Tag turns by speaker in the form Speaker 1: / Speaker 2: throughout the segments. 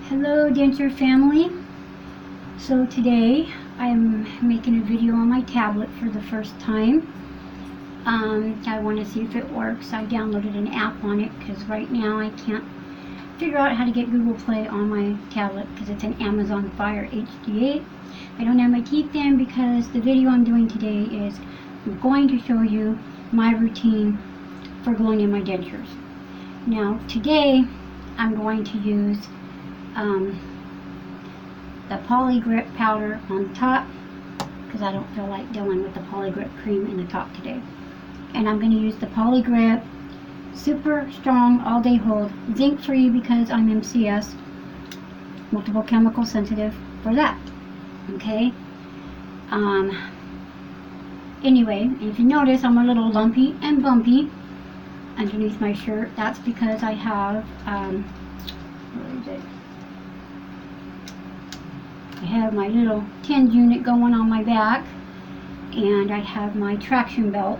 Speaker 1: Hello Denture family. So today I'm making a video on my tablet for the first time. I want to see if it works. I downloaded an app on it because right now I can't figure out how to get Google Play on my tablet because it's an Amazon Fire HD8. I don't have my teeth in because the video I'm doing today is I'm going to show you my routine for gluing in my dentures. Now today I'm going to use the Poly Grip powder on the top because I don't feel like dealing with the Poly Grip cream in the top today. And I'm going to use the Poly Grip Super Strong All Day Hold, zinc free because I'm MCS, multiple chemical sensitive, for that. Okay. Anyway, if you notice, I'm a little lumpy and bumpy underneath my shirt. That's because I have where is it? I have my little tinge unit going on my back, and I have my traction belt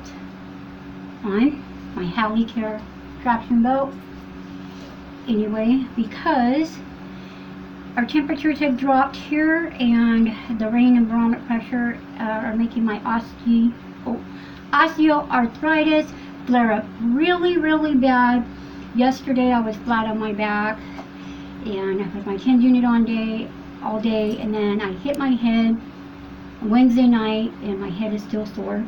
Speaker 1: on, my Halley Care traction belt. Anyway, because our temperatures have dropped here and the rain and barometric pressure are making my osteoarthritis flare up really bad. Yesterday I was flat on my back and with my tinge unit on all day, and then I hit my head Wednesday night and my head is still sore.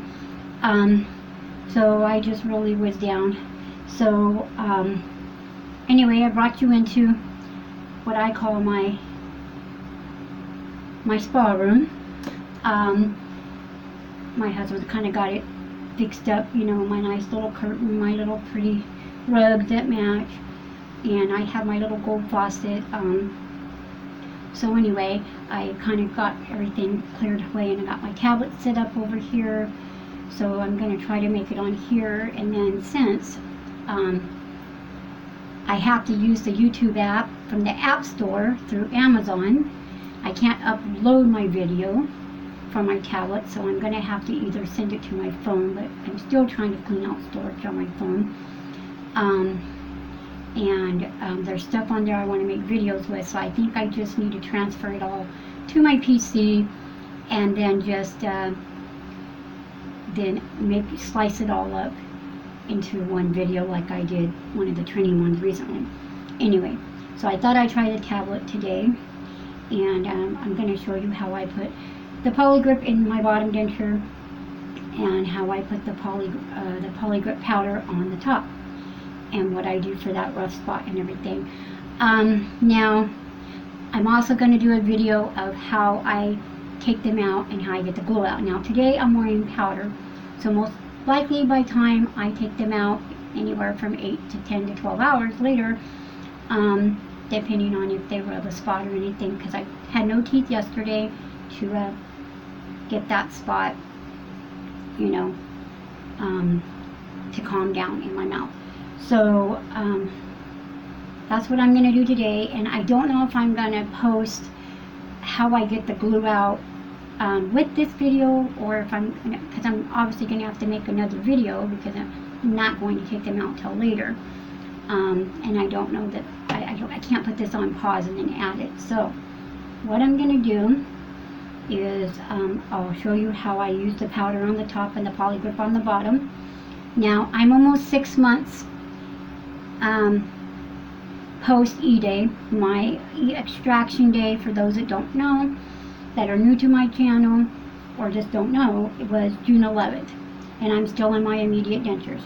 Speaker 1: So I just really was down. So anyway, I brought you into what I call my spa room. My husband kind of got it fixed up, you know, my nice little curtain, my little pretty rugs that match, and I have my little gold faucet. So anyway, I kind of got everything cleared away, and I got my tablet set up over here. So I'm going to try to make it on here, and then since I have to use the YouTube app from the App Store through Amazon, I can't upload my video from my tablet, so I'm going to have to either send it to my phone, but I'm still trying to clean out storage on my phone. There's stuff on there I want to make videos with, so I think I just need to transfer it all to my PC and then just slice it all up into one video like I did one of the training ones recently. Anyway, so I thought I'd try the tablet today, and I'm going to show you how I put the Poly Grip in my bottom denture and how I put the Poly Grip powder on the top, and what I do for that rough spot and everything. Now, I'm also going to do a video of how I take them out and how I get the glue out. Now, today I'm wearing powder, so most likely by the time I take them out, anywhere from 8 to 10 to 12 hours later, depending on if they rub a spot or anything, because I had no teeth yesterday to get that spot, you know, to calm down in my mouth. So that's what I'm going to do today, and I don't know if I'm going to post how I get the glue out with this video, or if because I'm obviously going to have to make another video because I'm not going to take them out till later, and I don't know that I can't put this on pause and then add it. So what I'm going to do is I'll show you how I use the powder on the top and the Poly Grip on the bottom. Now, I'm almost 6 months post E-Day. My extraction day, for those that don't know, that are new to my channel or just don't know, it was June 11th, and I'm still in my immediate dentures.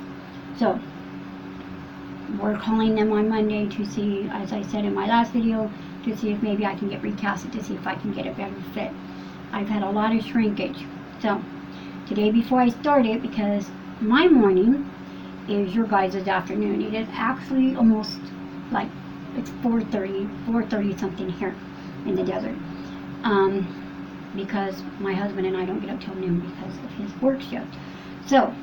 Speaker 1: So we're calling them on Monday to see, as I said in my last video, to see if maybe I can get recasted, to see if I can get a better fit. I've had a lot of shrinkage. So today, before I start it, because my morning is your guys' afternoon, it is actually almost like it's 4:30 something here in the desert, because my husband and I don't get up till noon because of his work shift. So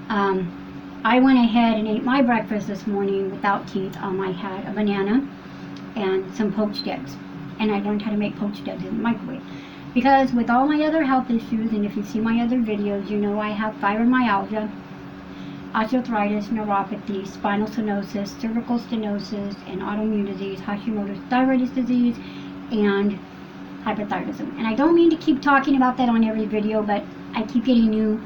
Speaker 1: I went ahead and ate my breakfast this morning without teeth. I had a banana and some poached eggs, and I learned how to make poached eggs in the microwave. Because with all my other health issues, and if you see my other videos, you know I have fibromyalgia, osteoarthritis, neuropathy, spinal stenosis, cervical stenosis, and autoimmune disease, Hashimoto's thyroid disease, and hyperthyroidism. And I don't mean to keep talking about that on every video, but I keep getting new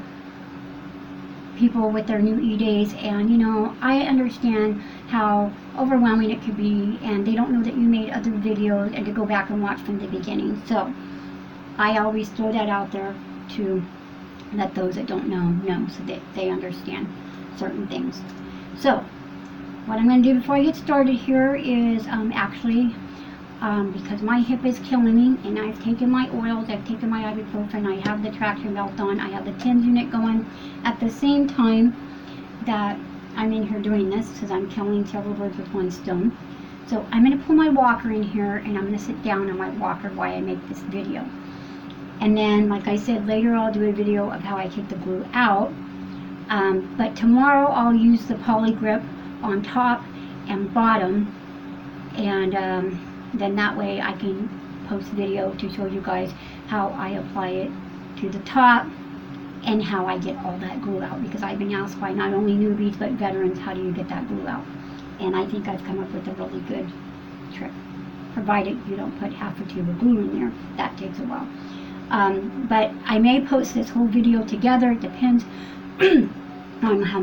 Speaker 1: people with their new e-days, and you know, I understand how overwhelming it could be, and they don't know that you made other videos and to go back and watch from the beginning. So I always throw that out there to let those that don't know so that they understand certain things. So what I'm going to do before I get started here is because my hip is killing me, and I've taken my oils, I've taken my ibuprofen, I have the traction belt on, I have the TENS unit going at the same time that I'm in here doing this, because I'm killing several birds with one stone. So I'm going to pull my walker in here, and I'm going to sit down on my walker while I make this video. And then, like I said, later I'll do a video of how I take the glue out. But tomorrow I'll use the poly grip on top and bottom, and then that way I can post video to show you guys how I apply it to the top and how I get all that glue out, because I've been asked by not only newbies but veterans, how do you get that glue out? And I think I've come up with a really good trick, provided you don't put half a tube of glue in there. That takes a while. But I may post this whole video together. It depends on how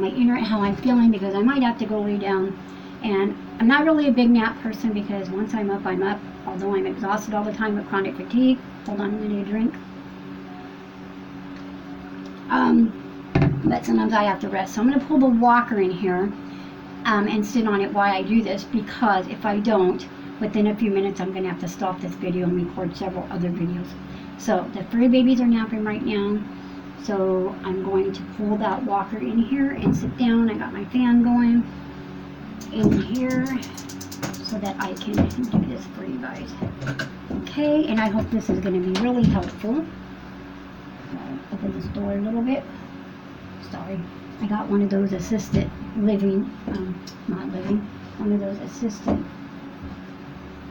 Speaker 1: I'm feeling, because I might have to go lay down. And I'm not really a big nap person, because once I'm up, I'm up. Although I'm exhausted all the time with chronic fatigue. Hold on, I'm going to need a drink. But sometimes I have to rest. So I'm going to pull the walker in here and sit on it while I do this, because if I don't, within a few minutes I'm going to have to stop this video and record several other videos. So the furry babies are napping right now. So I'm going to pull that walker in here and sit down. I got my fan going in here so that I can do this for you guys. Okay, and I hope this is going to be really helpful. I'll open this door a little bit. Sorry, I got one of those assisted living, one of those assisted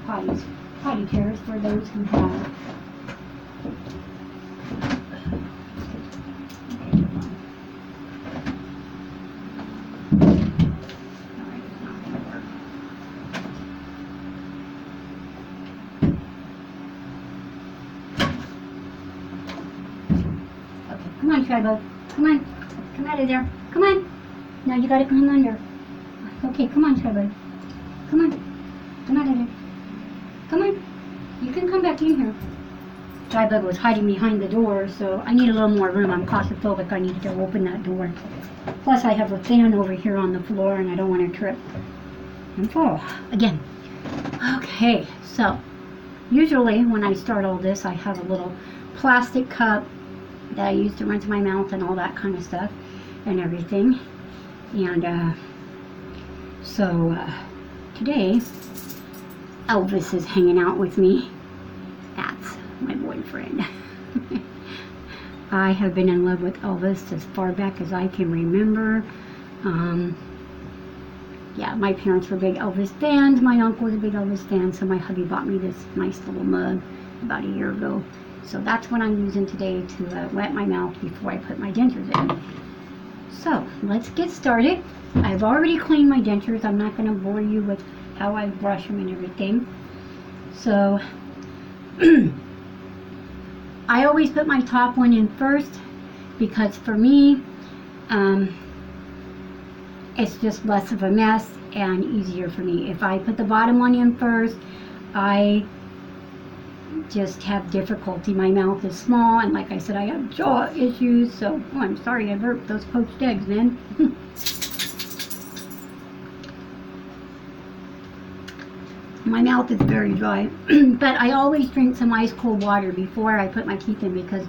Speaker 1: potty chairs for those who have. Come on, Tribal. Come on. Come out of there. Come on. Now you gotta come under. Okay, come on, Tribal. Come on. Come out of there. Come on. You can come back in here. Tribal was hiding behind the door, so I need a little more room. I'm claustrophobic. I need to open that door. Plus, I have a fan over here on the floor, and I don't want to trip and fall again. Okay, so usually when I start all this, I have a little plastic cup that I use to rinse my mouth and all that kind of stuff and everything. And so today Elvis is hanging out with me. That's my boyfriend. I have been in love with Elvis as far back as I can remember. Yeah, my parents were big Elvis fans. My uncle was a big Elvis fan, so my hubby bought me this nice little mug about a year ago. So that's what I'm using today to wet my mouth before I put my dentures in. So let's get started. I've already cleaned my dentures. I'm not going to bore you with how I brush them and everything. So I always put my top one in first, because for me it's just less of a mess and easier for me. If I put the bottom one in first, I just have difficulty. My mouth is small, and like I said, I have jaw issues, so oh, I'm sorry I burped those poached eggs, man. My mouth is very dry. But I always drink some ice cold water before I put my teeth in, because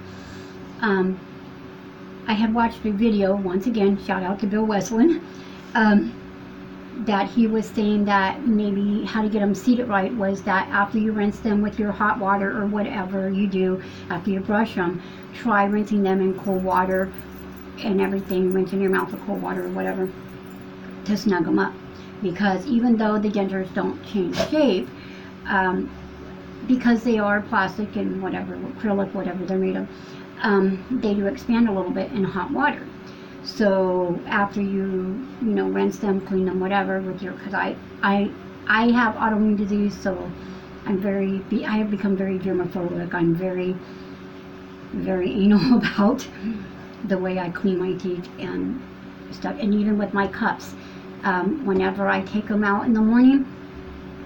Speaker 1: I had watched a video, once again, shout out to Bill Westland, that he was saying that maybe how to get them seated right was that after you rinse them with your hot water or whatever you do, after you brush them, try rinsing them in cold water and everything, rinsing your mouth with cold water or whatever to snug them up. Because even though the dentures don't change shape, because they are plastic and whatever, acrylic, whatever they're made of, they do expand a little bit in hot water. So after you rinse them, clean them, whatever, with your, because I have autoimmune disease, so I have become very germophobic. I'm very, very anal about the way I clean my teeth and stuff. And even with my cups, whenever I take them out in the morning,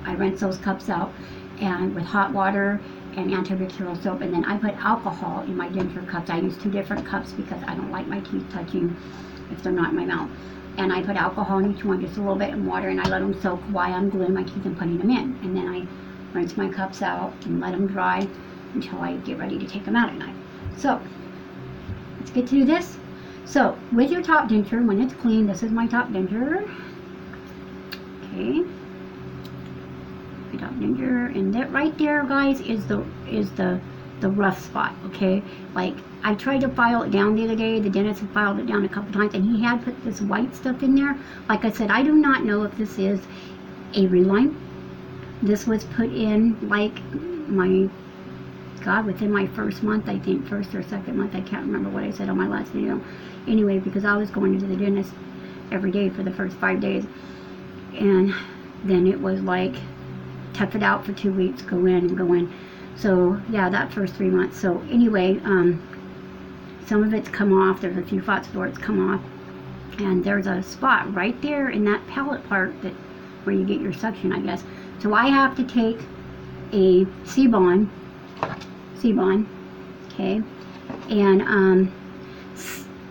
Speaker 1: I rinse those cups out and with hot water and antibacterial soap, and then I put alcohol in my denture cups. I use 2 different cups because I don't like my teeth touching if they're not in my mouth. And I put alcohol in each one, just a little bit, and water, and I let them soak while I'm gluing my teeth and putting them in. And then I rinse my cups out and let them dry until I get ready to take them out at night. So let's get to this. So with your top denture, when it's clean, this is my top denture. Okay. Top denture, and that right there, guys, is the rough spot. Okay, like I tried to file it down the other day. The dentist had filed it down a couple times, and he had put this white stuff in there. Like I said, I do not know if this is a reline. This was put in like within my first month, I think, first or second month. I can't remember what I said on my last video. Anyway, because I was going to the dentist every day for the first 5 days, and then it was like, tough it out for 2 weeks, go in and go in. So yeah, that first 3 months. So anyway, some of it's come off. There's a few spots where it's come off, and there's a spot right there in that palate part where you get your suction, I guess. So I have to take a C-bond, okay, and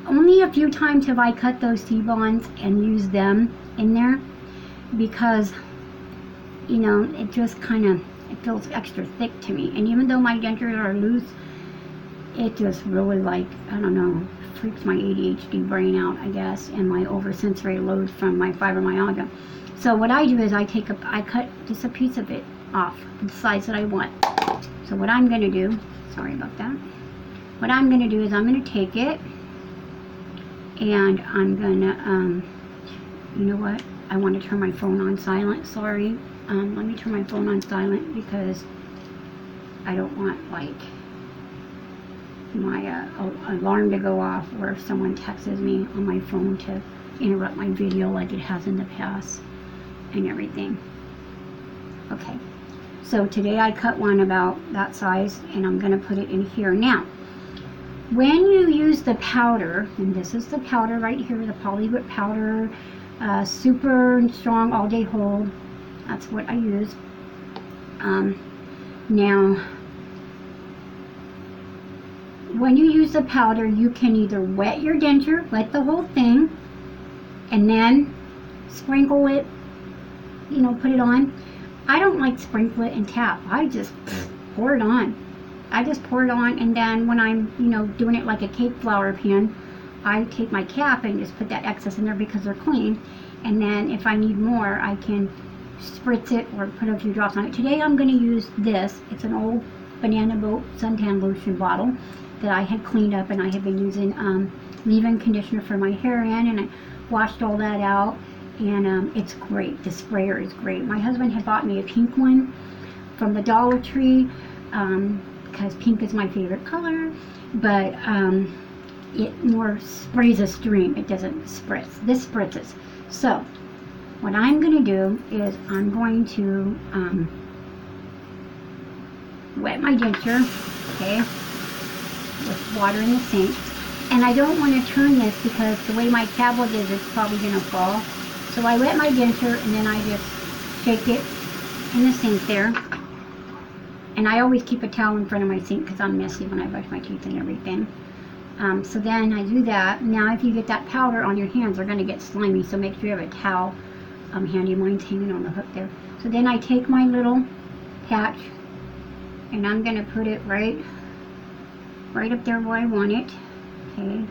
Speaker 1: only a few times have I cut those C-bonds and used them in there, because it just kind of, it feels extra thick to me. And even though my dentures are loose, it just really, like, I don't know, freaks my ADHD brain out, I guess, and my oversensory load from my fibromyalgia. So what I do is I cut just a piece of it off the size that I want. So what I'm going to do, sorry about that, what I'm going to do is I'm going to take it, and I'm going to, you know what, I want to turn my phone on silent, sorry. Let me turn my phone on silent because I don't want, like, my alarm to go off, or if someone texts me on my phone to interrupt my video like it has in the past and everything. Okay, so today I cut one about that size, and I'm going to put it in here. Now, when you use the powder, and this is the powder right here, the Polywhip powder, super strong all day hold. That's what I use. Now, when you use the powder, you can either wet your denture, wet the whole thing, and then sprinkle it, put it on. I don't like sprinkle it and tap. I just pour it on. I just pour it on, and then when I'm, doing it like a cake flour pan, I take my cap and just put that excess in there because they're clean. And then if I need more, I can spritz it or put a few drops on it. Today I'm going to use this. It's an old Banana Boat suntan lotion bottle that I had cleaned up, and I had been using leave-in conditioner for my hair in, and I washed all that out, and it's great. The sprayer is great. My husband had bought me a pink one from the Dollar Tree because pink is my favorite color, but it more sprays a stream. It doesn't spritz. This spritzes. So what I'm going to do is I'm going to wet my denture, okay, with water in the sink. And I don't want to turn this because the way my tablet is, it's probably going to fall. So I wet my denture, and then I just shake it in the sink there. And I always keep a towel in front of my sink because I'm messy when I brush my teeth and everything. So then I do that. Now if you get that powder on your hands, they're going to get slimy, so make sure you have a towel handy. Mine's hanging on the hook there. So then I take my little patch, and I'm going to put it right up there where I want it. Okay.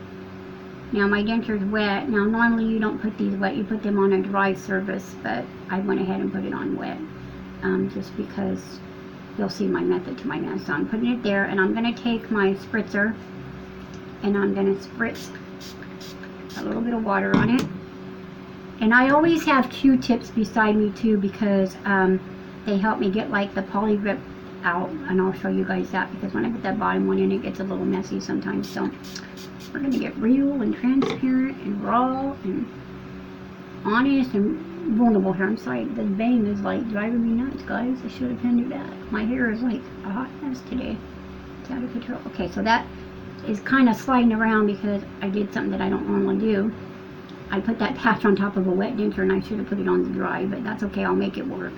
Speaker 1: Now my denture's wet. Now normally you don't put these wet, you put them on a dry surface, but I went ahead and put it on wet, just because you'll see my method to my madness. So I'm putting it there, and I'm going to take my spritzer, and I'm going to spritz a little bit of water on it. And I always have Q-tips beside me too, because they help me get like the Polywhip out, and I'll show you guys that, because when I put that bottom one in, it gets a little messy sometimes. So we're going to get real and transparent and raw and honest and vulnerable here. I'm sorry, the bang is like driving me nuts, guys. I should have ended that. My hair is like a hot mess today. It's out of control. Okay, so that is kind of sliding around because I did something that I don't normally do. I put that patch on top of a wet denture, and I should have put it on the dry, but that's okay. I'll make it work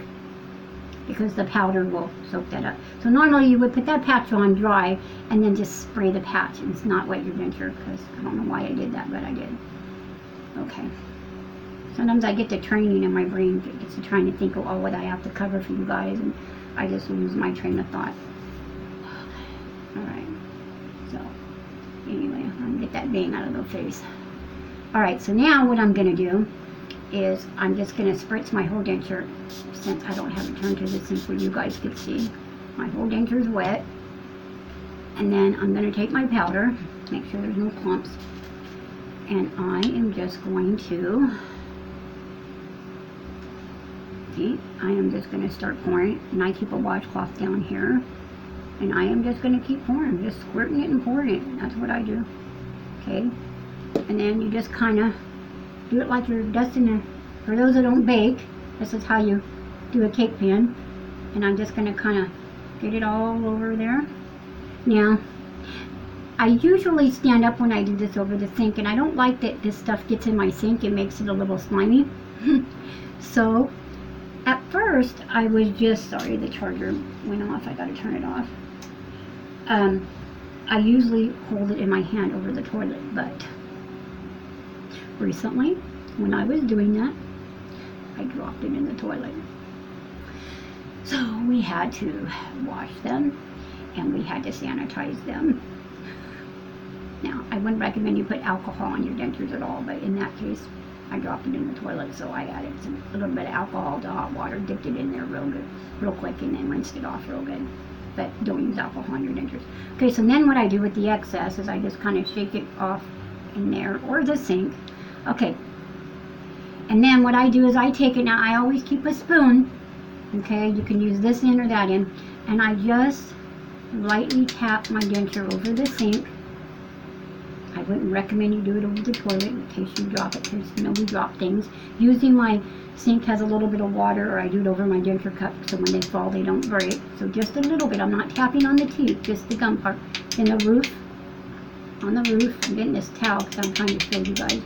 Speaker 1: because the powder will soak that up. So normally you would put that patch on dry and then just spray the patch and it's not wet your denture, because I don't know why I did that, but I did. Okay. Sometimes I get to training and my brain gets to trying to think of, oh, what I have to cover for you guys, and I just lose my train of thought. Alright. So, anyway, I'm going to get that bang out of the face. Alright, so now what I'm going to do is I'm just going to spritz my whole denture, since I don't have it turned to the sink where you guys can see. My whole denture is wet. And then I'm going to take my powder, make sure there's no clumps, and I am just going to, see, I am just going to start pouring, and I keep a washcloth down here, and I am just going to keep pouring, just squirting it and pouring it. That's what I do. Okay, and then you just kind of do it like you're dusting a, for those that don't bake, this is how you do a cake pan. And I'm just going to kind of get it all over there. Now, I usually stand up when I do this over the sink, and I don't like that this stuff gets in my sink. It makes it a little slimy. So, at first, I was just, sorry, the charger went off. I got to turn it off. I usually hold it in my hand over the toilet, but recently, when I was doing that, I dropped it in the toilet. So we had to wash them, and we had to sanitize them. Now, I wouldn't recommend you put alcohol on your dentures at all, but in that case, I dropped it in the toilet, so I added a little bit of alcohol to hot water, dipped it in there real quick, and then rinsed it off real good. But don't use alcohol on your dentures. Okay, so then what I do with the excess is I just kind of shake it off in there, or the sink. Okay, and then what I do is I take it, now I always keep a spoon, okay, you can use this end or that end, and I just lightly tap my denture over the sink. I wouldn't recommend you do it over the toilet in case you drop it, because you know we drop things. Usually my sink has a little bit of water, or I do it over my denture cup so when they fall they don't break. So just a little bit. I'm not tapping on the teeth, just the gum part. In the roof, on the roof, I'm getting this towel because I'm trying to show you guys.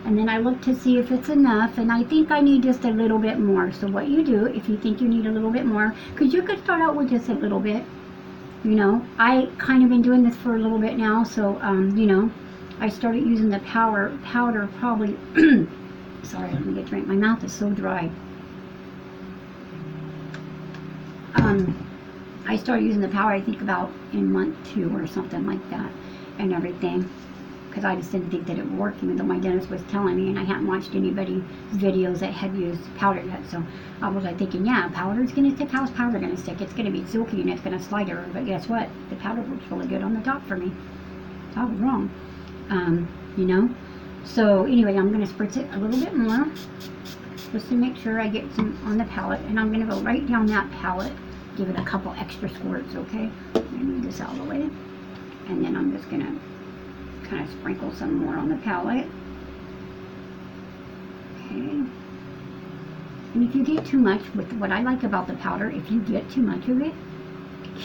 Speaker 1: And then I look to see if it's enough, and I think I need just a little bit more. So what you do, if you think you need a little bit more, because you could start out with just a little bit, you know. I kind of been doing this for a little bit now, so, you know, I started using the powder probably, sorry, let me get a drink, my mouth is so dry. I started using the powder, I think about in month 2 or something like that, and everything. Because I just didn't think that it would work, even though my dentist was telling me, and I hadn't watched anybody's videos that had used powder yet. So I was like thinking, yeah, powder's going to stick. How's powder going to stick? It's going to be silky and it's going to slide over. But guess what? The powder works really good on the top for me. So I was wrong. You know? So anyway, I'm going to spritz it a little bit more, just to make sure I get some on the palette. And I'm going to go right down that palette, give it a couple extra squirts, okay? I'm going to move this out of the way. And then I'm just going to kind of sprinkle some more on the palette. Okay. And if you get too much, with what I like about the powder, if you get too much of it,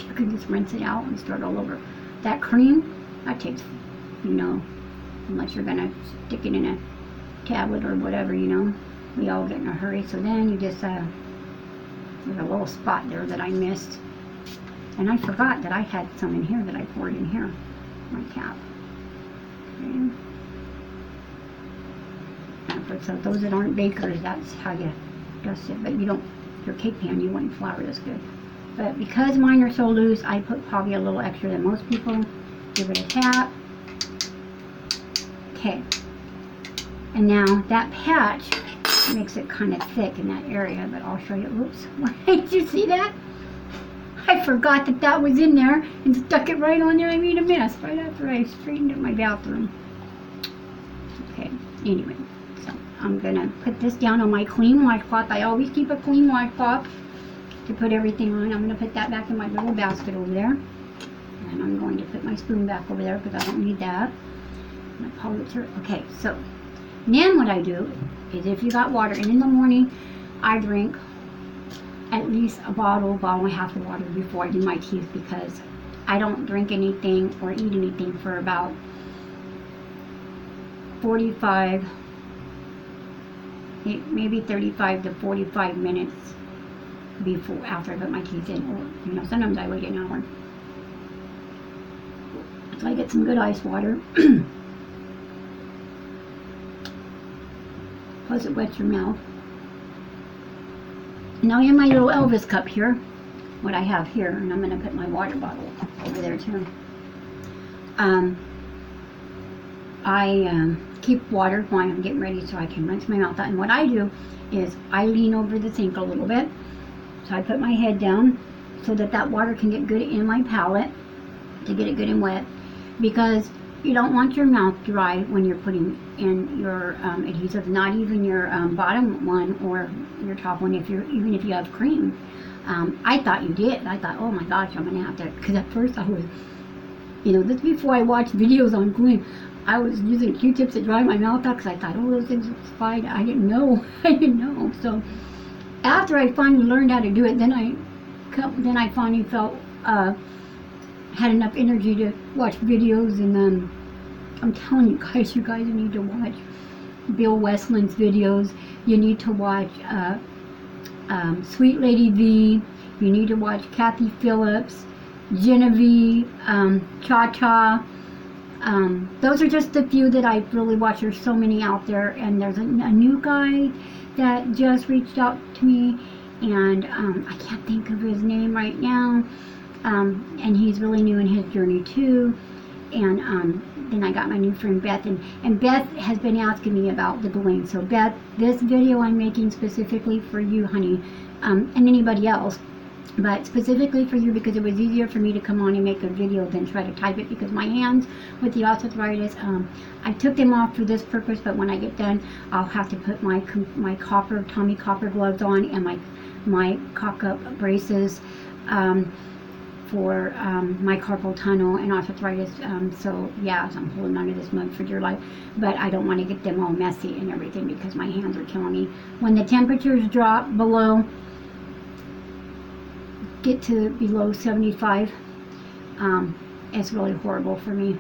Speaker 1: you can just rinse it out and start all over. That cream, that takes, you know, unless you're gonna stick it in a tablet or whatever, you know, we all get in a hurry. So then you just, there's a little spot there that I missed, and I forgot that I had some in here that I poured in here, my cap. Okay. And for so those that aren't bakers, that's how you dust it. But you don't, your cake pan, you wouldn't flour this good. But because mine are so loose, I put probably a little extra than most people. Give it a tap. Okay. And now that patch makes it kind of thick in that area, but I'll show you. Oops, did you see that? I forgot that that was in there and stuck it right on there. I made a mess right after I straightened up my bathroom. Okay, anyway, so I'm gonna put this down on my clean washcloth. I always keep a clean washcloth to put everything on. I'm going to put that back in my little basket over there. And I'm going to put my spoon back over there because I don't need that. Okay, so then what I do is if you got water, and in the morning I drink at least a bottle and a half of water before I do my teeth, because I don't drink anything or eat anything for about 45, maybe 35 to 45 minutes after I put my teeth in, or sometimes I wait an hour. So I get some good ice water. Plus it wets your mouth. Now in my little Elvis cup here, what I have here, and I'm going to put my water bottle over there too. I keep water while I'm getting ready so I can rinse my mouth out. And what I do is I lean over the sink a little bit. So I put my head down so that that water can get good in my palate, to get it good and wet, because you don't want your mouth dry when you're putting in your adhesive, not even your bottom one or your top one, even if you have cream. I thought you did. I thought, oh my gosh, I'm going to have to, because at first I was, this before I watched videos on cream, I was using Q-tips to dry my mouth out because I thought, oh, those things are fine. I didn't know. So after I finally learned how to do it, then I finally felt had enough energy to watch videos, and I'm telling you guys need to watch Bill Westland's videos. You need to watch Sweet Lady V. You need to watch Kathy Phillips, Genevieve, Cha-Cha. Those are just a few that I really watch. There's so many out there, and there's a new guy that just reached out to me, and I can't think of his name right now. And he's really new in his journey too. And then I got my new friend Beth, and Beth has been asking me about the bling. So Beth, this video I'm making specifically for you, honey, and anybody else, but specifically for you, because it was easier for me to come on and make a video than try to type it, because my hands with the arthritis, I took them off for this purpose, but when I get done, I'll have to put my Tommy Copper gloves on, and my cock-up braces, for my carpal tunnel and arthritis. So yeah, I'm holding on to this mug for dear life, but I don't want to get them all messy and everything because my hands are killing me. When the temperatures drop get to below 75, it's really horrible for me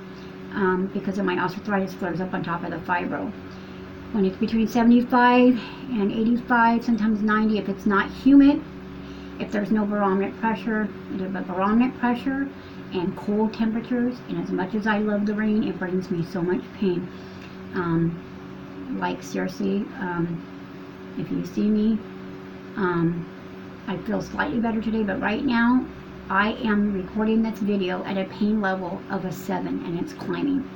Speaker 1: because of my arthritis flares up on top of the fibro. When it's between 75 and 85, sometimes 90, if it's not humid, if there's no barometric pressure, and cold temperatures, and as much as I love the rain, it brings me so much pain. Like seriously, if you see me, I feel slightly better today, but right now, I am recording this video at a pain level of a 7, and it's climbing.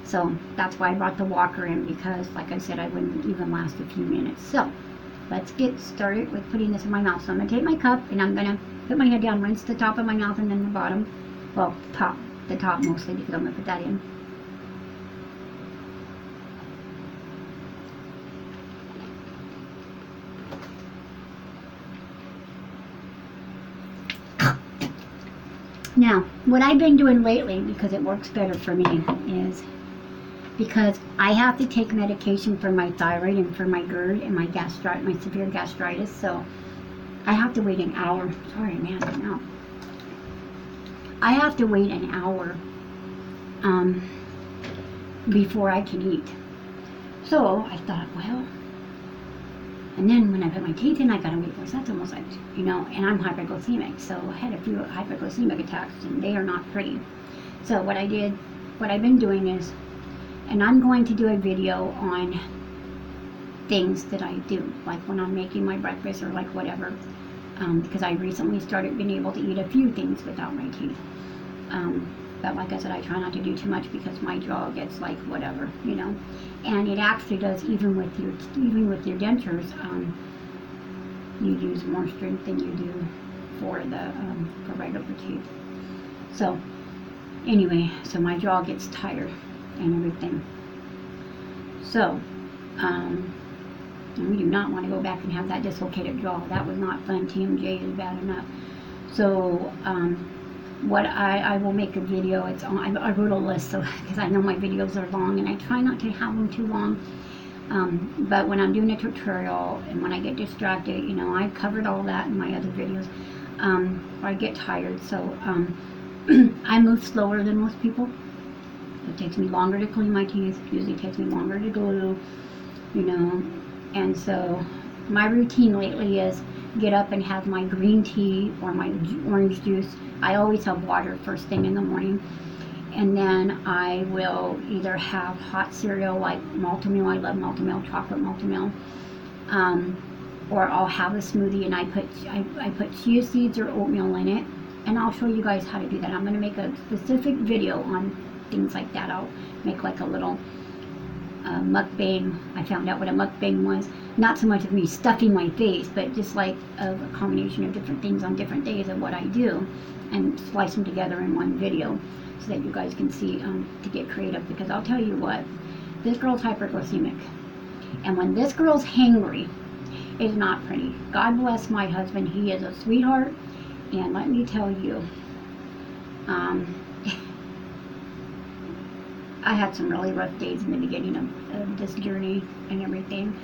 Speaker 1: So that's why I brought the walker in, because like I said, I wouldn't even last a few minutes. So let's get started with putting this in my mouth. So I'm going to take my cup, and I'm going to put my head down, rinse the top of my mouth, and then the bottom. Well, the top mostly, because I'm going to put that in. Now, what I've been doing lately, because it works better for me, is because I have to take medication for my thyroid and for my GERD and my severe gastritis, so I have to wait an hour. Sorry, man, no. I have to wait an hour before I can eat. So I thought, well, and then when I put my teeth in, I gotta wait for, so that's almost like, and I'm hypoglycemic, so I had a few hypoglycemic attacks, and they are not pretty. So what I've been doing is, and I'm going to do a video on things that I do, like when I'm making my breakfast or like whatever, because I recently started being able to eat a few things without my teeth. But like I said, I try not to do too much because my jaw gets like whatever, And it actually does, even with your dentures, you use more strength than you do for regular teeth. So anyway, so my jaw gets tired and everything. So And we do not want to go back and have that dislocated jaw. That was not fun. TMJ is bad enough. So, what I will make a video. It's on. I wrote a list, so because I know my videos are long, and I try not to have them too long. But when I'm doing a tutorial and when I get distracted, you know, I've covered all that in my other videos. Or I get tired, so I move slower than most people. It takes me longer to clean my teeth. It usually takes me longer to glue, you know. And so my routine lately is get up and have my green tea or my orange juice. I always have water first thing in the morning. And then I will either have hot cereal like Malto-Meal. I love Malto-Meal, chocolate Malto-Meal. Or I'll have a smoothie and I put chia seeds or oatmeal in it. And I'll show you guys how to do that. I'm going to make a specific video on things like that. I'll make like a little mukbang. I found out what a mukbang was. Not so much of me stuffing my face, but just like a combination of different things on different days of what I do, and slice them together in one video so that you guys can see to get creative. Because I'll tell you what, this girl's hyperglycemic, and when this girl's hangry, it's not pretty. God bless my husband. He is a sweetheart, and let me tell you, I had some really rough days in the beginning of this journey and everything,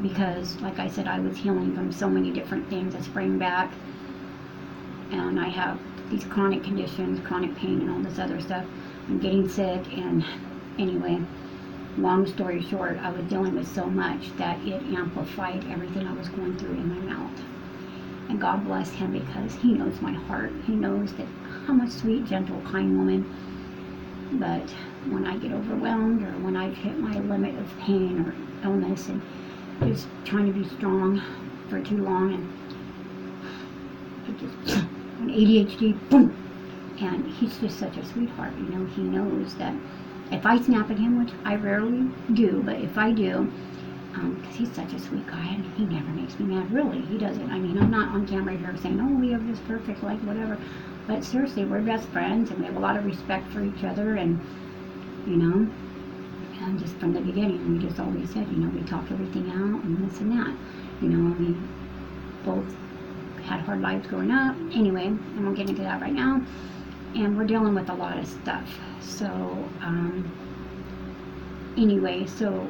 Speaker 1: because, like I said, I was healing from so many different things. I sprang back, and I have these chronic conditions, chronic pain, and all this other stuff. I'm getting sick, and anyway, long story short, I was dealing with so much that it amplified everything I was going through in my mouth. And God bless him, because he knows my heart. He knows that I'm a sweet, gentle, kind woman. But when I get overwhelmed, or when I've hit my limit of pain or illness, and just trying to be strong for too long, and it just, an ADHD, boom! And he's just such a sweetheart, you know. He knows that if I snap at him, which I rarely do, but if I do, because he's such a sweet guy, and he never makes me mad, really. He doesn't. I mean, I'm not on camera here saying, oh, we have this perfect, like, whatever. But seriously, we're best friends, and we have a lot of respect for each other, and, you know, and just from the beginning, we just always said, you know, we talk everything out, and this and that. You know, we both had hard lives growing up. Anyway, I won't get into that right now. And we're dealing with a lot of stuff. So, anyway, so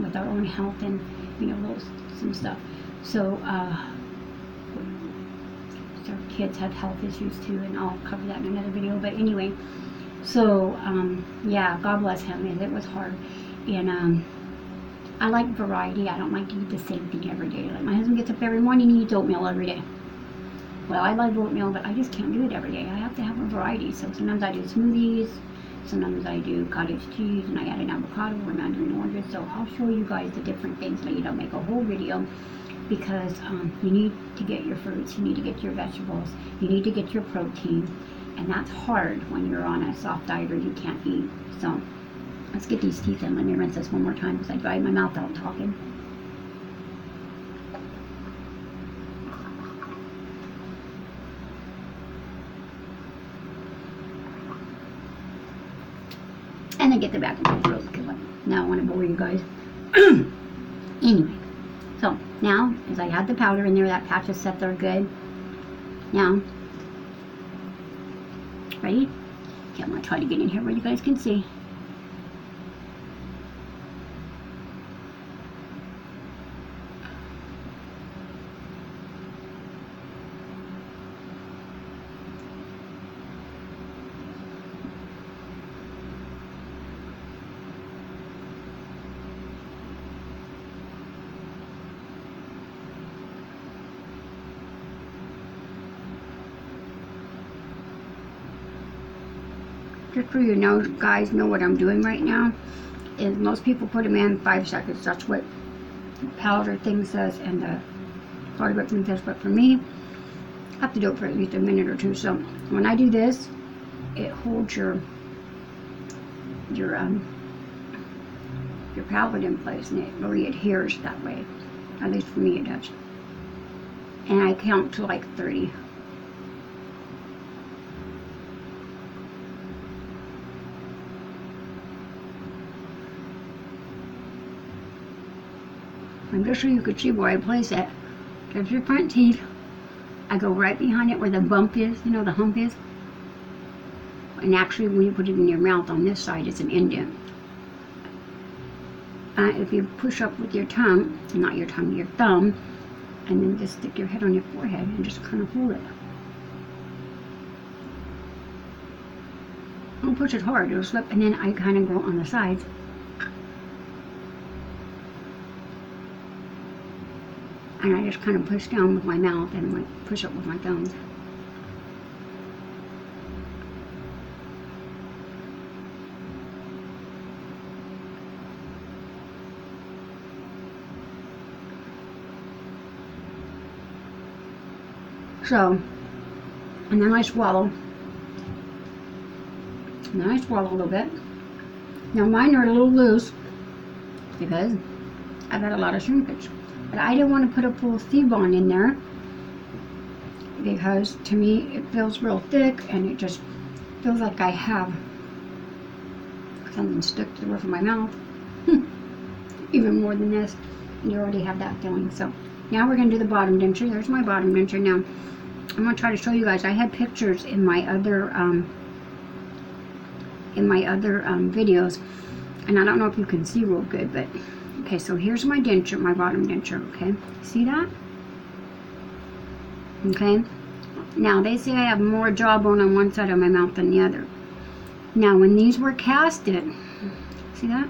Speaker 1: with our own health and, you know, some stuff. So, our kids have health issues too, and I'll cover that in another video. But anyway, so yeah, God bless him. It was hard, and I like variety. I don't like to eat the same thing every day. Like, my husband gets up every morning and eats oatmeal every day. Well, I love oatmeal, but I just can't do it every day. I have to have a variety. So sometimes I do smoothies, sometimes I do cottage cheese, and I add an avocado or mandarin oranges. So I'll show you guys the different things later. I'll make a whole video, because you need to get your fruits, you need to get your vegetables, you need to get your protein, and that's hard when you're on a soft diet or you can't eat. So let's get these teeth in. Let me rinse this one more time, because I dried my mouth out talking. And then get the back of my throat, because now I want to bore you guys. Anyway, so now, as I had the powder in there, that patch is set there good. Now, ready? Okay, I'm going to try to get in here where you guys can see. Just so you know, guys, know what I'm doing right now is most people put them in 5 seconds. That's what the powder thing says, and the hardwood thing says. But for me, I have to do it for at least a minute or two. So when I do this, it holds your palate in place, and it really adheres that way. At least for me, it does. And I count to like 30. And just so you could see where I place it, there's your front teeth. I go right behind it where the bump is, you know, the hump is. And actually, when you put it in your mouth on this side, it's an indent. If you push up with your tongue, not your tongue, your thumb, and then just stick your head on your forehead and just kind of hold it. Don't push it hard, it'll slip, and then I kind of go on the sides. And I just kind of push down with my mouth and like push up with my thumbs. So, and then I swallow. And then I swallow a little bit. Now mine are a little loose because I've had a lot of shrinkage. But I didn't want to put a full C-bond in there because to me it feels real thick and it just feels like I have something stuck to the roof of my mouth. Even more than this. You already have that feeling. So now we're going to do the bottom denture. There's my bottom denture. Now I'm going to try to show you guys. I had pictures in my other videos, and I don't know if you can see real good, but okay, so here's my denture, my bottom denture, okay? See that? Okay? Now, they say I have more jawbone on one side of my mouth than the other. Now, when these were casted, see that?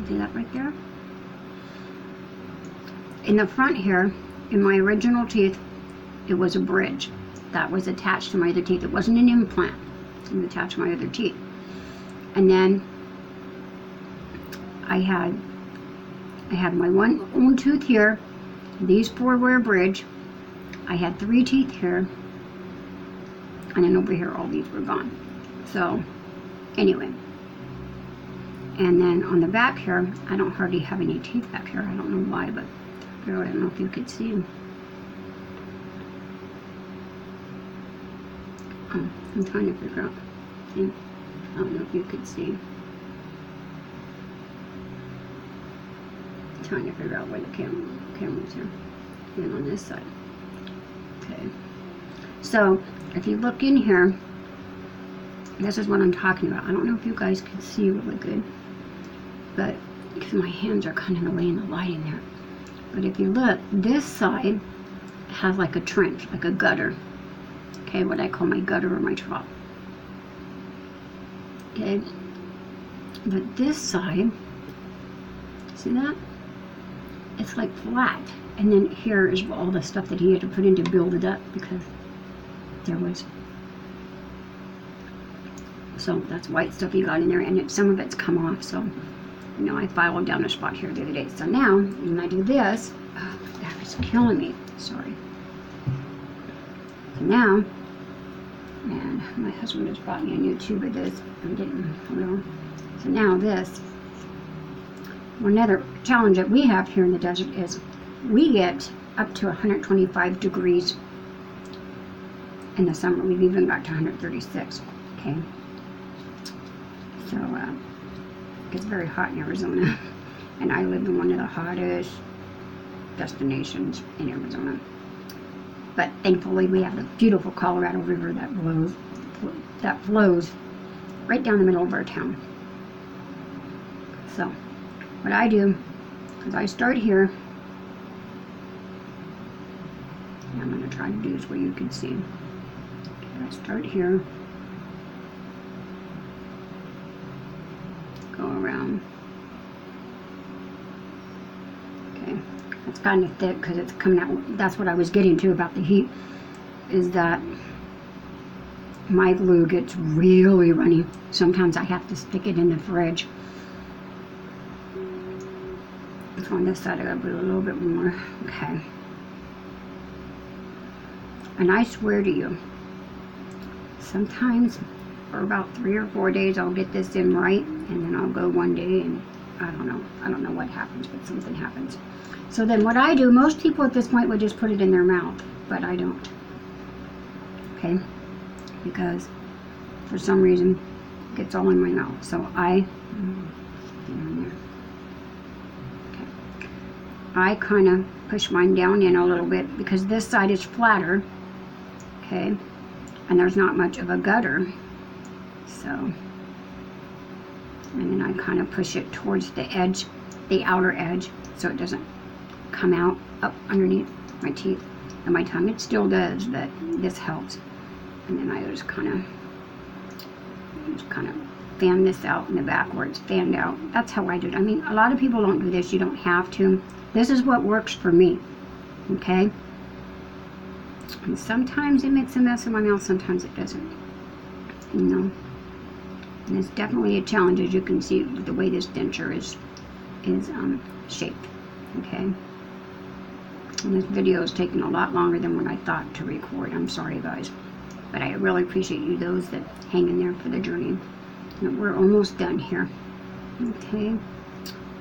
Speaker 1: See that right there? In the front here, in my original teeth, it was a bridge that was attached to my other teeth. It wasn't an implant. It was attached to my other teeth. And then I had my one own tooth here. These four were a bridge. I had 3 teeth here. And then over here, all these were gone. So, anyway. And then on the back here, I don't hardly have any teeth back here. I don't know why, but I don't know if you could see them. Oh, I'm trying to figure out. See? I don't know if you could see. I'm trying to figure out where the camera's here. And on this side. Okay. So, if you look in here, this is what I'm talking about. I don't know if you guys can see really good, but because my hands are kind of in the way in the light in there. But if you look, this side has like a trench, like a gutter. Okay, what I call my gutter or my trough. Okay, but this side, see that? It's like flat. And then here is all the stuff that he had to put in to build it up because there was, so that's white stuff he got in there, and some of it's come off. So, you know, I filed down a spot here the other day. So now, when I do this, oh, that was killing me. Sorry. So now, and my husband just brought me a new tube of this. I didn't, well, so now this, another challenge that we have here in the desert is we get up to 125 degrees in the summer. We've even got to 136, okay? So, it's very hot in Arizona, and I live in one of the hottest destinations in Arizona. But thankfully, we have the beautiful Colorado River that flows right down the middle of our town. So, what I do is I start here. And I'm going to try to do this where you can see. Okay, I start here. Go around. Okay, it's kind of thick because it's coming out. That's what I was getting to about the heat, is that my glue gets really runny. Sometimes I have to stick it in the fridge. So on this side I gotta put a little bit more. Okay. And I swear to you, sometimes for about 3 or 4 days I'll get this in right, and then I'll go one day and I don't know what happens, but something happens. So then what I do, most people at this point would just put it in their mouth, but I don't. Okay? Because for some reason it gets all in my mouth. So I, okay. I kind of push mine down in a little bit because this side is flatter, okay, and there's not much of a gutter. So, and then I kind of push it towards the edge, the outer edge, so it doesn't come out up underneath my teeth and my tongue. It still does, but this helps. And then I just kind of fan this out in the back where it's fanned out. That's how I do it. I mean, a lot of people don't do this. You don't have to. This is what works for me, okay? And sometimes it makes a mess in my mouth, sometimes it doesn't, you know. And it's definitely a challenge, as you can see, with the way this denture is shaped, okay? And this video is taking a lot longer than what I thought to record. I'm sorry, guys. But I really appreciate you, those that hang in there for the journey. And we're almost done here. Okay.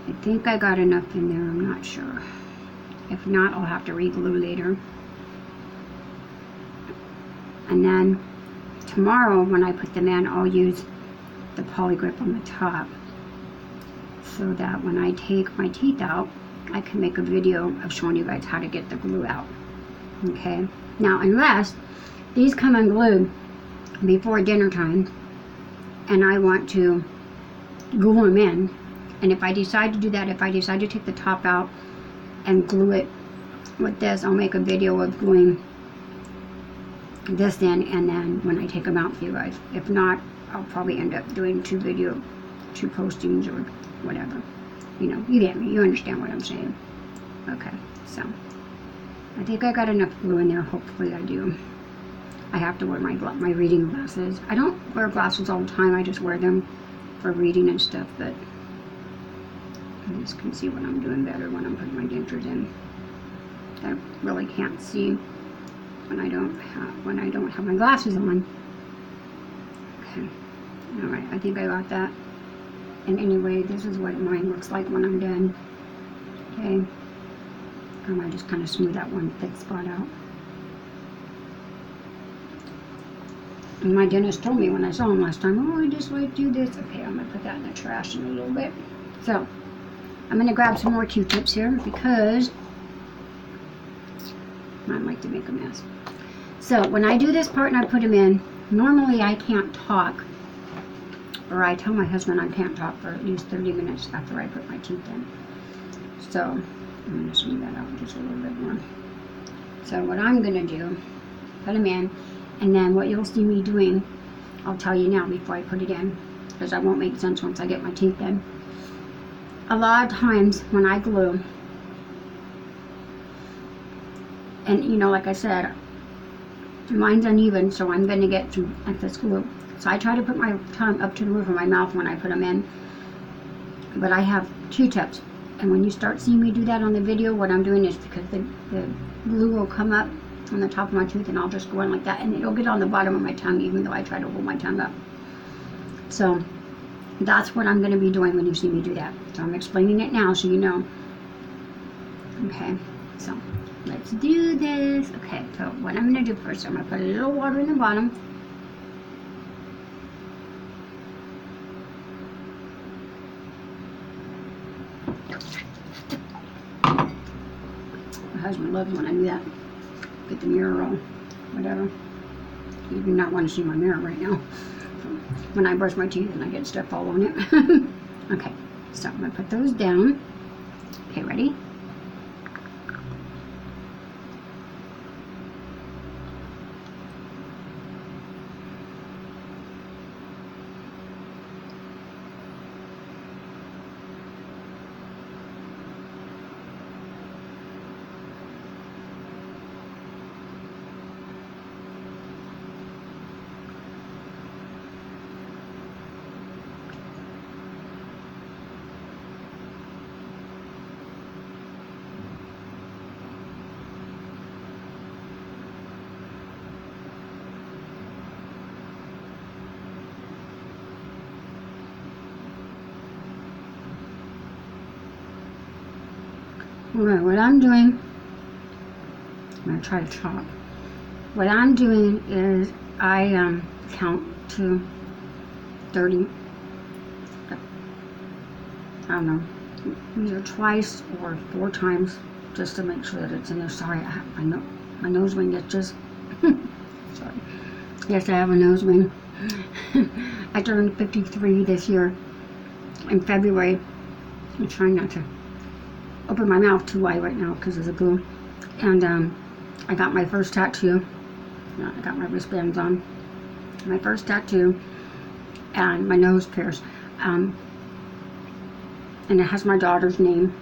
Speaker 1: I think I got enough in there. I'm not sure. If not, I'll have to re-glue later. And then tomorrow, when I put them in, I'll use the poly grip on the top, so that when I take my teeth out, I can make a video of showing you guys how to get the glue out. Okay. Now, unless these come unglued before dinner time and I want to glue them in, and if I decide to do that, if I decide to take the top out and glue it with this, I'll make a video of gluing this in, and then when I take them out for you guys. If not, I'll probably end up doing two postings or whatever. You know, you get me, you understand what I'm saying. Okay, so I think I got enough glue in there. Hopefully I do. I have to wear my reading glasses. I don't wear glasses all the time. I just wear them for reading and stuff, but you just can see what I'm doing better when I'm putting my dentures in. I really can't see when I don't have my glasses on. Okay. Alright, I think I got that. And anyway, this is what mine looks like when I'm done. Okay. I might just kind of smooth that one thick spot out. And my dentist told me when I saw him last time, oh, I just like do this. Okay, I'm going to put that in the trash in a little bit. So, I'm going to grab some more Q-tips here because I like to make a mess. So, when I do this part and I put them in, normally I can't talk. Or I tell my husband I can't talk for at least 30 minutes after I put my teeth in. So, I'm going to smooth that out just a little bit more. So, what I'm going to do, put them in. And then what you'll see me doing, I'll tell you now before I put it in, because that won't make sense once I get my teeth in. A lot of times when I glue, and you know, like I said, mine's uneven, so I'm going to get some excess glue. So I try to put my tongue up to the roof of my mouth when I put them in. But I have Q-tips. And when you start seeing me do that on the video, what I'm doing is because the glue will come up on the top of my tooth, and I'll just go in like that, and it'll get on the bottom of my tongue even though I try to hold my tongue up. So that's what I'm going to be doing when you see me do that. So I'm explaining it now so you know. Okay, so let's do this. Okay, so what I'm going to do first, I'm going to put a little water in the bottom. My husband loves when I do that. Get the mirror on, whatever. You do not want to see my mirror right now. When I brush my teeth and I get stuff all on it. Okay, so I'm going to put those down. Okay, ready? Alright, what I'm doing, I'm going to try to chop. What I'm doing is I count to 30. I don't know, either twice or 4 times just to make sure that it's in there. Sorry, my nose ring itches. Sorry. Yes, I have a nose ring. I turned 53 this year in February. I'm trying not to open my mouth too wide right now because of the glue. And I got my first tattoo. I got my wristbands on. My first tattoo, and my nose pierced. And it has my daughter's name,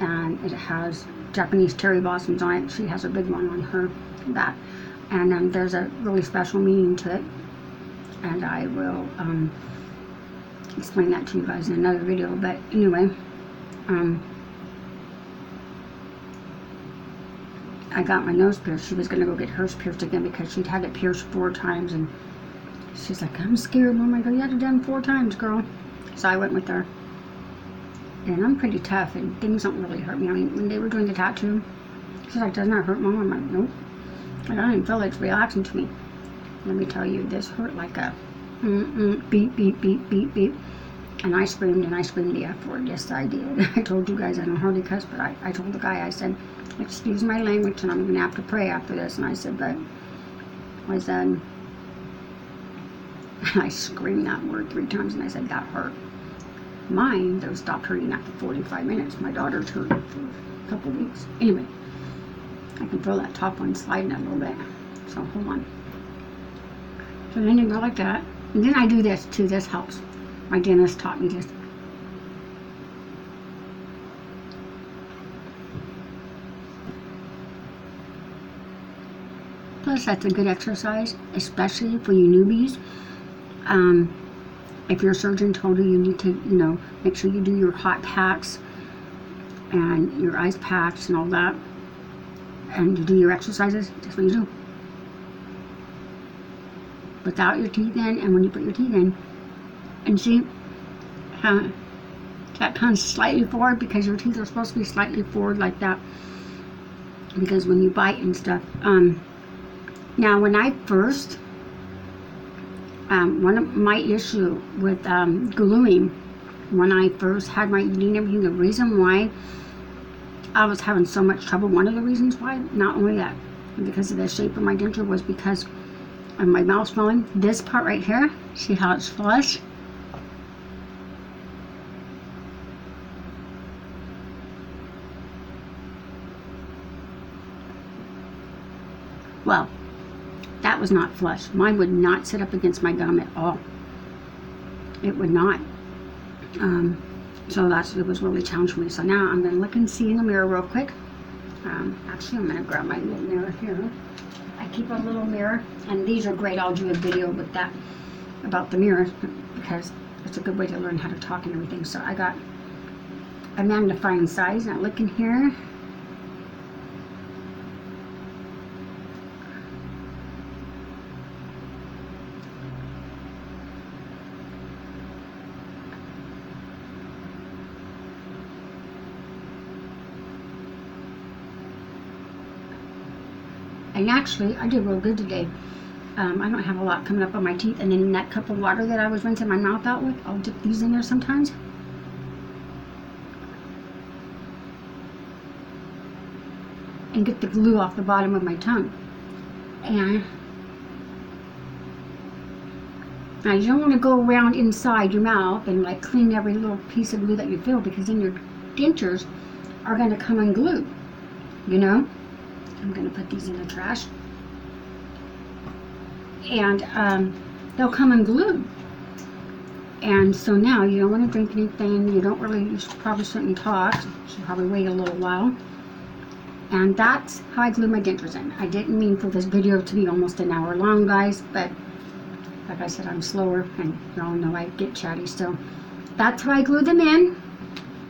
Speaker 1: and it has Japanese cherry blossoms on it. She has a big one on her back, and there's a really special meaning to it, and I will explain that to you guys in another video. But anyway, I got my nose pierced. She was going to go get hers pierced again because she'd had it pierced 4 times, and she's like, I'm scared. Mom, I go, you had it done 4 times, girl. So I went with her. And I'm pretty tough, and things don't really hurt me. I mean, when they were doing the tattoo, she's like, doesn't that hurt, Mom? I'm like, nope. I don't even feel it's relaxing to me. Let me tell you, this hurt like a beep, beep, beep, beep, beep. And I screamed, and I screamed the F word. Yes, I did. I told you guys I don't hardly cuss, but I told the guy, I said, excuse my language, and I'm going to have to pray after this. And I said, I screamed that word 3 times, and I said, that hurt. Mine, though, stopped hurting after 45 minutes. My daughter's hurt for a couple weeks. Anyway, I can feel that top one sliding a little bit. So, hold on. So then you go like that. And then I do this, too. This helps. My dentist taught me this. Plus, that's a good exercise, especially for you newbies. If your surgeon told you need to, make sure you do your hot packs and your ice packs and all that, and you do your exercises, that's what you do. Without your teeth in, and when you put your teeth in, and see how that comes slightly forward because your teeth are supposed to be slightly forward like that, because when you bite and stuff. Now, when I first, one of my issue with gluing, when I first had my eating and everything, the reason why I was having so much trouble, one of the reasons why, not only that, because of the shape of my denture, was because of my mouth swelling. This part right here, see how it's flush? Well, that was not flush. Mine would not sit up against my gum at all. It would not. So it was really challenging for me. So now I'm going to look and see in the mirror real quick. Actually, I'm going to grab my little mirror here. I keep a little mirror, and these are great. I'll do a video with that about the mirror because it's a good way to learn how to talk and everything. So I got a magnifying size. Now look in here. And actually, I did real good today. I don't have a lot coming up on my teeth. And then that cup of water that I was rinsing my mouth out with, I'll dip these in there sometimes. And get the glue off the bottom of my tongue. And now you don't want to go around inside your mouth and like clean every little piece of glue that you feel, because then your dentures are going to come unglued, I'm going to put these in the trash. And they'll come unglued. And so now you don't want to drink anything. You probably shouldn't talk. You should probably wait a little while. And that's how I glue my dentures in. I didn't mean for this video to be almost an hour long, guys. But like I said, I'm slower. And you all know I get chatty still. That's how I glue them in.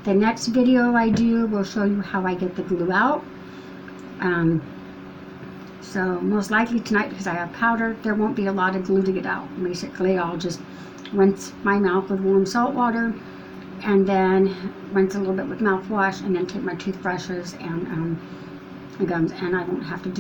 Speaker 1: The next video I do will show you how I get the glue out. So most likely tonight, because I have powder, there won't be a lot of glue to get out. Basically, I'll just rinse my mouth with warm salt water, and then rinse a little bit with mouthwash, and then take my toothbrushes and gums, and I won't have to do